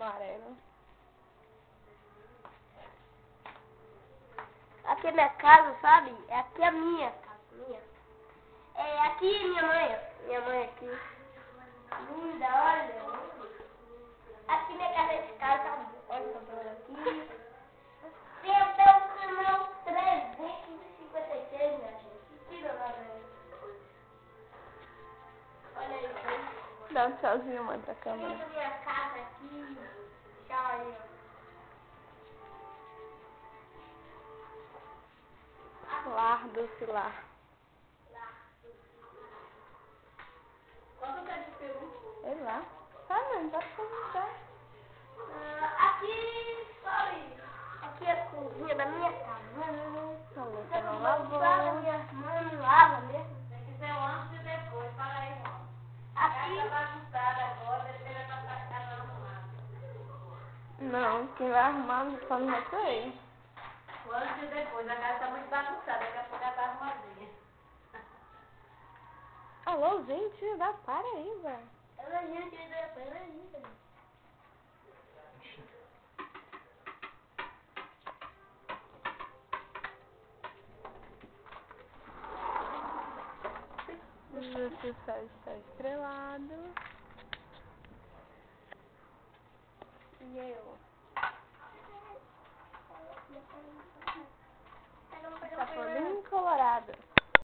amarelo. Aqui é minha casa, sabe? Aqui é a minha casa, minha. É aqui minha mãe. Minha mãe aqui. Linda, olha. Aqui minha casa é esse cara, sabe? Olha o cabelo aqui. Tem até o canal 356, minha gente. Tira lá, né? Olha aí. Dá um tchauzinho, mãe, pra câmera. Essa minha casa aqui. Tchau aí, ó. Lar do Cilar. Quanto é de peru? Sei lá. Tá, mãe, pode perguntar. Aqui, sabe? Aqui é a cozinha da minha casa. A Luca não lavou. Minha irmã não lava mesmo. Tem que ser um antes e depois, para aí, irmão. Aqui. Tá bagunçada agora, depois vai passar a casa arrumada. Não, quem vai arrumar só não vai ser ele. O antes e depois, a casa tá muito bagunçada, daqui a pouco ela tá arrumadinha. Alô, gente, dá para aí, velho. Ela é gente, ela é linda. Esse céu está estrelado. E eu? Tá toda encolorada.